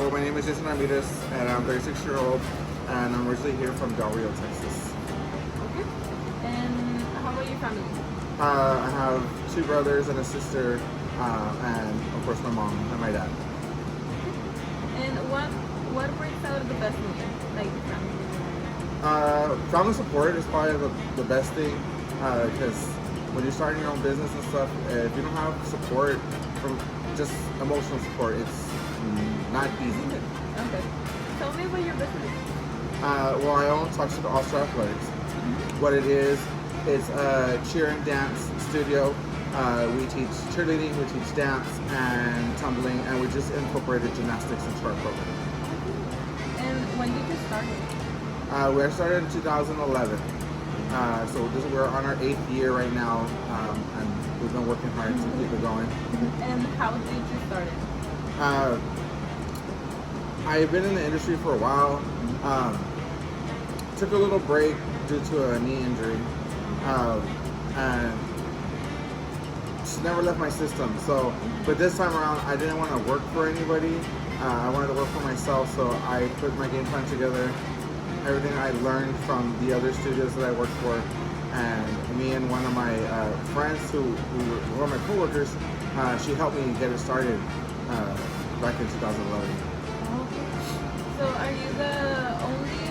So my name is Jason Ramirez, and I'm 36-year-old, and I'm originally here from Del Rio, Texas. Okay. And how about your family? I have two brothers and a sister, and of course my mom and my dad. And what brings out the best in you, like family? Family support is probably the best thing, because when you're starting your own business and stuff, if you don't have support from just emotional support, it's not easy. Okay. Tell me about your business. Well, I own Toxic All-Star Athletics. What it is, it's a cheer and dance studio. We teach cheerleading, we teach dance and tumbling, and we just incorporated gymnastics into our program. And when did you start it? We started in 2011. We're on our 8th year right now, and we've been working hard to keep it going. And how did you start it? I've been in the industry for a while. Took a little break due to a knee injury, and just never left my system. So, but this time around, I didn't want to work for anybody. I wanted to work for myself, so I put my game plan together. Everything I learned from the other studios that I worked for, and me and one of my friends who were one of my coworkers, she helped me get it started back in 2011. Okay. So are you the only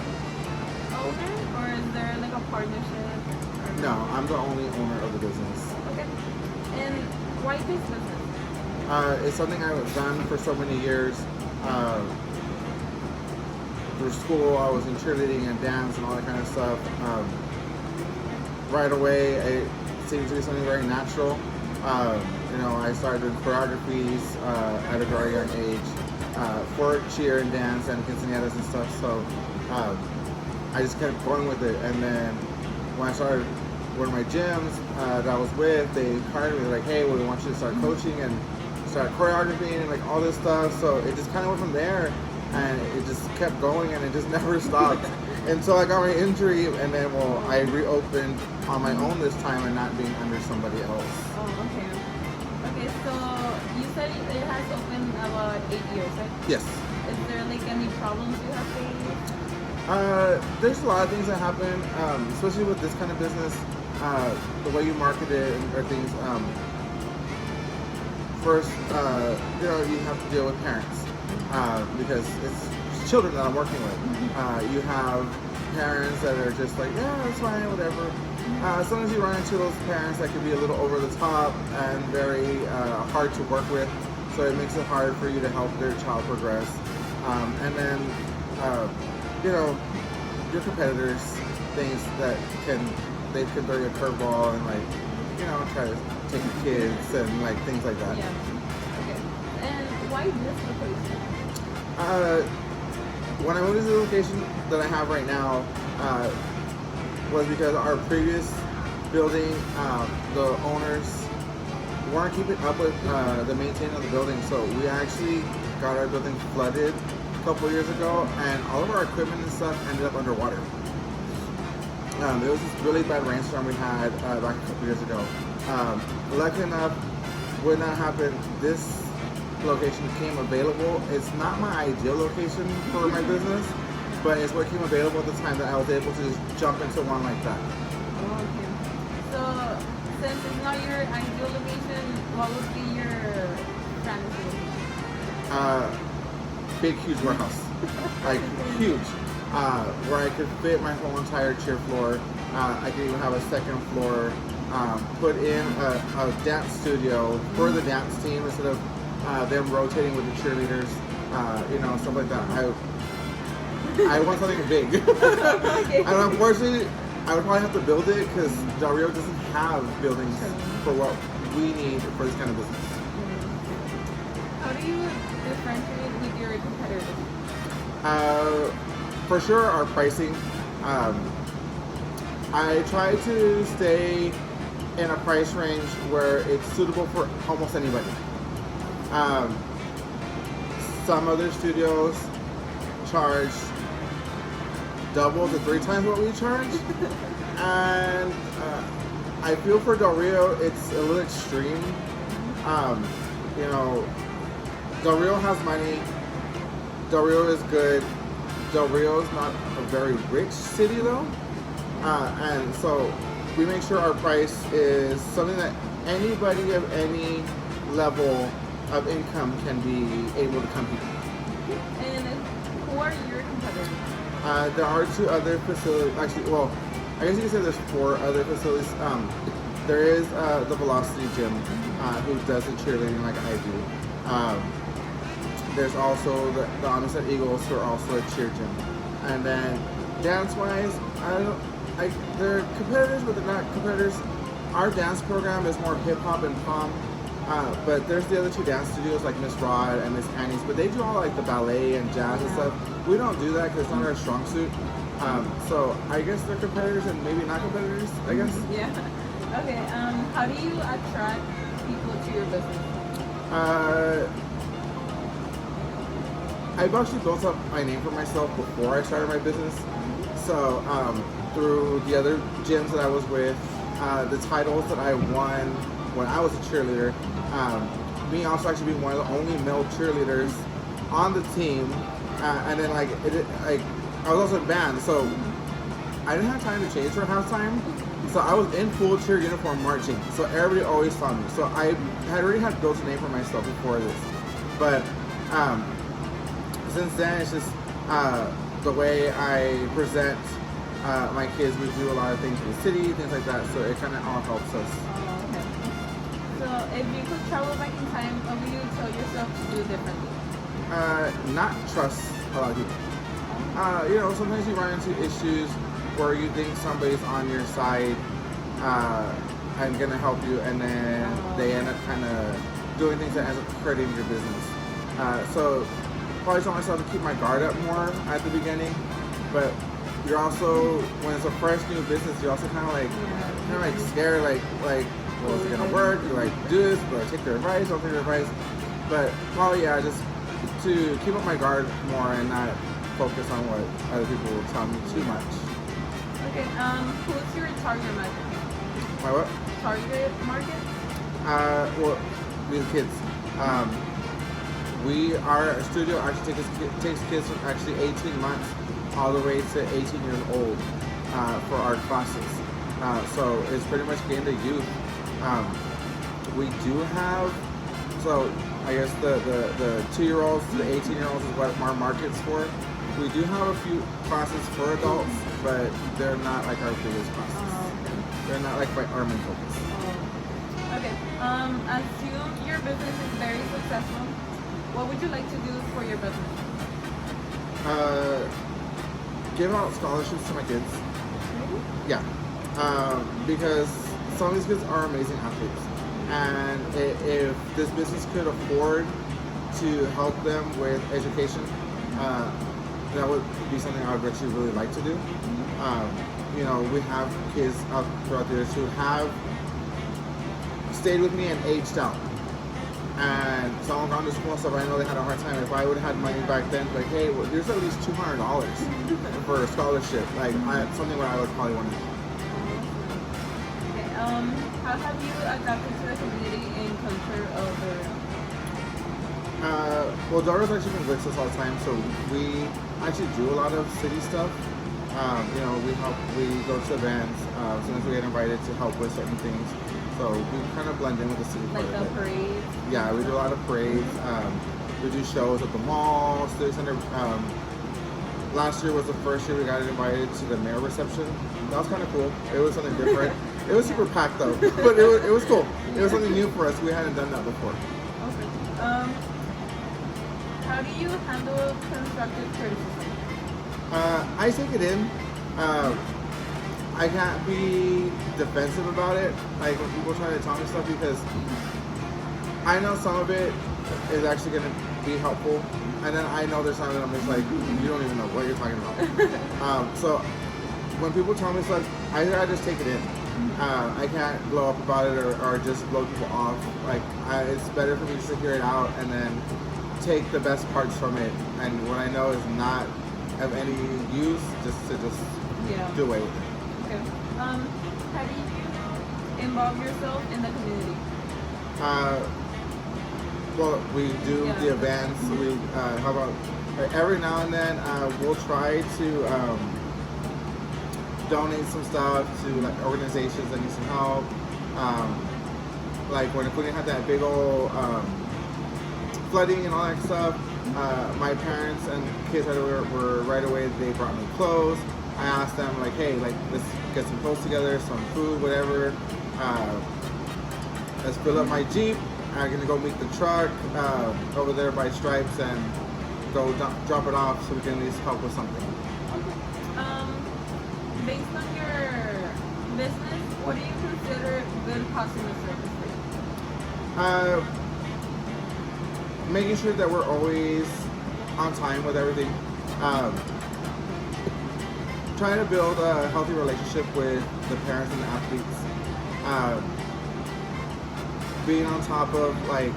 owner, or is there like a partnership? Or... No, I'm the only owner of the business. Okay. And why this business? It's something I've done for so many years. Through school, I was in cheerleading and dance and all that kind of stuff. Right away, it seemed to be something very natural. I started doing choreographies at a very young age for cheer and dance and quinceañeras and stuff. So I just kept going with it. And then when I started one of my gyms that I was with, they hired me like, hey, well, we want you to start coaching and start choreographing and like all this stuff. So it just kind of went from there. And it just kept going, and it just never stopped until I got my injury, and then I reopened on my own this time and not being under somebody else. Oh, okay. Okay, so you said it has opened about 8 years, right? Yes. Is there like any problems you have faced? There's a lot of things that happen, especially with this kind of business. The way you market it or things. First, you have to deal with parents. Because it's children that I'm working with. You have parents that are just like, yeah, it's fine, whatever. Sometimes you run into those parents that can be a little over the top and very hard to work with, so it makes it hard for you to help their child progress. And then, your competitors, things that they can throw you a curveball and try to take your kids and things like that. Yeah. Okay. And why this location? When I moved to the location that I have right now, was because our previous building, the owners weren't keeping up with the maintenance of the building, so we actually got our building flooded a couple of years ago, and all of our equipment and stuff ended up underwater. There was this really bad rainstorm we had back a couple of years ago. Luckily enough, when that happened, this location came available. It's not my ideal location for my business, but it's what came available at the time that I was able to just jump into one like that. Oh, okay. So since it's not your ideal location, what would be your fantasy location? Big, huge warehouse. Huge. Where I could fit my whole entire cheer floor. I could even have a second floor. Put in a dance studio for the dance team instead of them rotating with the cheerleaders, stuff like that. I want something big. Okay. And unfortunately, I would probably have to build it because Del Rio doesn't have buildings for what we need for this kind of business. How do you differentiate with your competitors? For sure, our pricing. I try to stay in a price range where it's suitable for almost anybody. Some other studios charge double to 3 times what we charge, and I feel for Del Rio it's a little extreme. Del Rio has money. Del Rio is good. Del Rio is not a very rich city though, and so we make sure our price is something that anybody of any level of income can be able to compete. And who are your competitors? There are 2 other facilities. Actually, well, I guess you could say there's 4 other facilities. There is the Velocity Gym, who does the cheerleading like I do. There's also the Onset Eagles, who are also a cheer gym. And then dance-wise, they're competitors, but they're not competitors. Our dance program is more hip-hop and pom. But there's the other 2 dance studios like Miss Rod and Miss Annie's, but they do all like the ballet and jazz and stuff. We don't do that because it's not our strong suit. So I guess they're competitors and maybe not competitors, I guess. Yeah. Okay. How do you attract people to your business? I've actually built up my name for myself before I started my business. So through the other gyms that I was with, the titles that I won when I was a cheerleader, me also actually being one of the only male cheerleaders on the team, and then like I was also in band, so I didn't have time to change for halftime. So I was in full cheer uniform marching, so everybody always saw me. So I had already had built a name for myself before this, but since then it's just the way I present my kids. We do a lot of things in the city, things like that, so it kind of all helps us. So if you could travel back in time, what would you tell yourself to do differently? Not trust a lot of people. Sometimes you run into issues where you think somebody's on your side and gonna help you, and then they end up kind of doing things that ends up hurting your business. So probably tell myself to keep my guard up more at the beginning, but you're also, when it's a fresh new business, you're also kind of like scared, like well, is it gonna work? Do I do this? Do I take their advice? Don't take their advice? But probably just to keep up my guard more and not focus on what other people will tell me too much. Okay, who's your target market? My what? Target market? Well, these kids. Our studio actually takes kids from actually 18 months all the way to 18 years old for our classes. So it's pretty much gained a youth. We do have, so I guess the 2-year-olds to the 18-year-olds is what our market's for. We do have a few classes for adults, but they're not like our biggest classes. They're not like our main focus. Okay. Assume your business is very successful. What would you like to do for your business? Give out scholarships to my kids. Yeah. Because some of these kids are amazing athletes. And if this business could afford to help them with education, that would be something I would actually really like to do. We have kids out throughout the years who have stayed with me and aged out. And some have gone to school and stuff. I know they had a hard time. If I would have had money back then, like, hey, well, there's at least $200 for a scholarship. Like, something what I would probably want to do. Okay. How have you adapted to the community and culture of the area? Well, Dara's actually been with us all the time, so we actually do a lot of city stuff. We go to events. Sometimes we get invited to help with certain things. So we kind of blend in with the city. Like the parades? Yeah, we do a lot of parades. We do shows at the mall, City Center. Last year was the first year we got invited to the mayor reception. That was kind of cool. It was something different. It was super packed though, but it was cool. It was something new for us. We hadn't done that before. Okay. How do you handle constructive criticism? I take it in. I can't be defensive about it, like when people try to tell me stuff, because I know some of it is actually going to be helpful, and then I know there's some that I'm just like, you don't even know what you're talking about. So when people tell me stuff, I just take it in. I can't blow up about it or just blow people off. Like it's better for me just to hear it out and then take the best parts from it, and what I know is not of any use, just do away with it. Okay. How do you involve yourself in the community? Well, we do the events. We help out every now and then we'll try to donate some stuff to like organizations that need some help. Like when we had that big old flooding and all that stuff, my parents and kids were right away. They brought me clothes. I asked them like, hey, like let's get some clothes together, some food, whatever. Let's fill up my Jeep. I'm gonna go meet the truck over there by Stripes and go drop it off so we can at least help with something. Okay. Based on your business, what do you consider good customer service for you? Making sure that we're always on time with everything. Trying to build a healthy relationship with the parents and the athletes. Being on top of, like,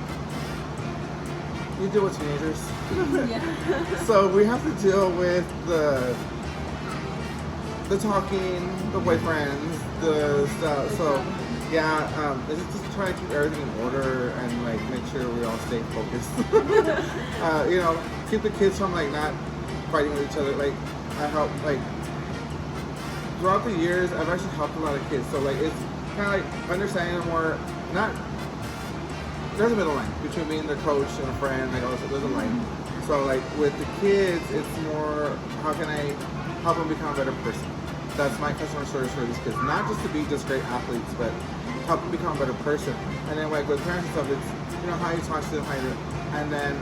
you deal with teenagers. Yeah. So we have to deal with the talking, the boyfriends, the stuff. So yeah, it's just trying to keep everything in order and like make sure we all stay focused. You know, keep the kids from like not fighting with each other. Like I help like throughout the years, I've actually helped a lot of kids. So like it's kind of like understanding them more. Not there's a middle line between me and the coach and a friend. Like also there's a line. So like with the kids, it's more how can I help them become a better person. That's my customer service for these kids. Not just to be just great athletes, but help them become a better person. And then like with parents and stuff, it's how you talk to them, how you do. And then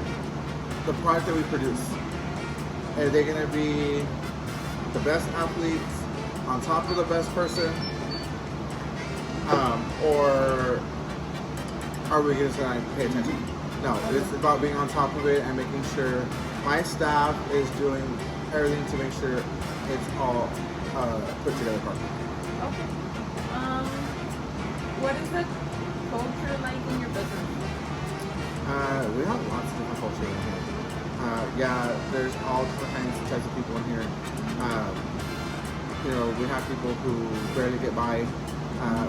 the product that we produce. Are they gonna be the best athletes on top of the best person? Or are we just gonna pay attention? No, it's about being on top of it and making sure my staff is doing everything to make sure it's all put together properly. Okay. What is the culture like in your business? We have lots of different culture in here. Yeah, there's all different kinds of types of people in here. We have people who barely get by.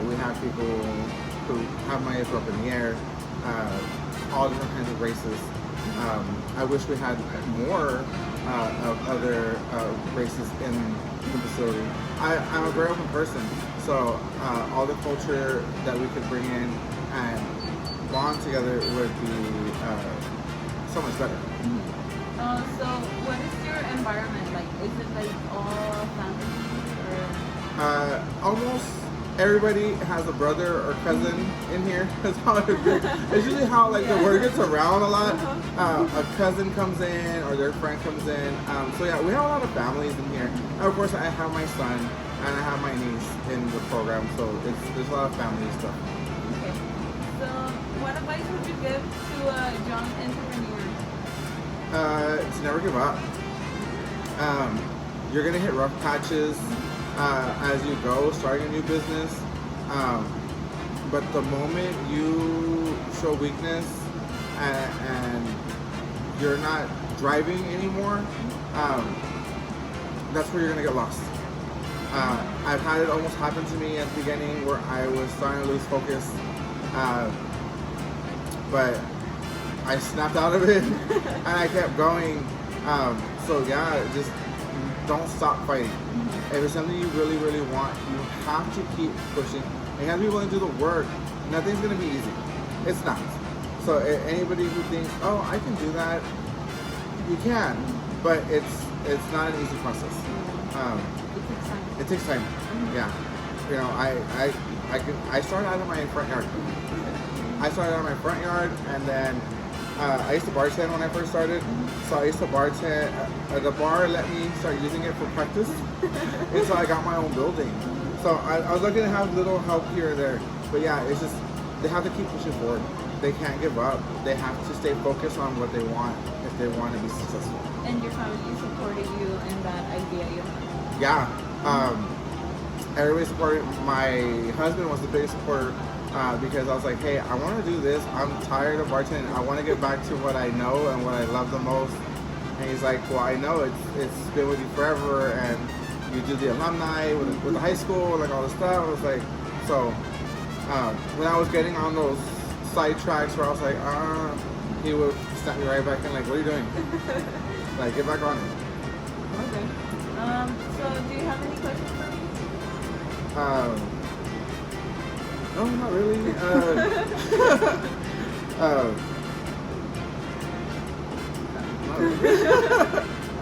We have people who have money to throw up in the air. All different kinds of races. I wish we had more of other races in the facility. I'm a very open person, so all the culture that we could bring in and bond together would be so much better. So what is your environment like? Is it like all family or? Almost everybody has a brother or cousin in here. That's how it is. It's usually how like the word gets around a lot. A cousin comes in or their friend comes in. So yeah, we have a lot of families in here. And of course, I have my son and I have my niece in the program. So there's a lot of family stuff. Okay. So what advice would you give to a young entrepreneur? To never give up. You're gonna hit rough patches as you go, starting a new business. But the moment you show weakness and you're not driving anymore, that's where you're gonna get lost. I've had it almost happen to me at the beginning where I was starting to lose focus, but I snapped out of it and I kept going. So yeah, just don't stop fighting. If it's something you really, really want, you have to keep pushing. You have to be willing to do the work. Nothing's gonna be easy. It's not. So anybody who thinks, oh, I can do that, you can, but it's not an easy process. It takes time. Yeah. I started out of my front yard. And then I used to bartend when I first started. So I used to bartend. The bar let me start using it for practice until I got my own building. So I was looking to have little help here and there. But yeah, it's just, they have to keep pushing forward. They can't give up. They have to stay focused on what they want if they want to be successful. And your family supported you in that idea you had? Yeah. Everybody supported. My husband was the biggest supporter. Because I was like, hey, I want to do this. I'm tired of bartending. I want to get back to what I know and what I love the most. And he's like, well, I know it's been with you forever, and you do the alumni with the high school, like all this stuff. I was like, so when I was getting on those side tracks where I was like, he would snap me right back in, like, what are you doing? Like, get back on it. Okay. So do you have any questions for me? No, not really. Not really.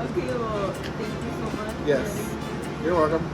Okay, well, thank you so much. Yes. You're welcome.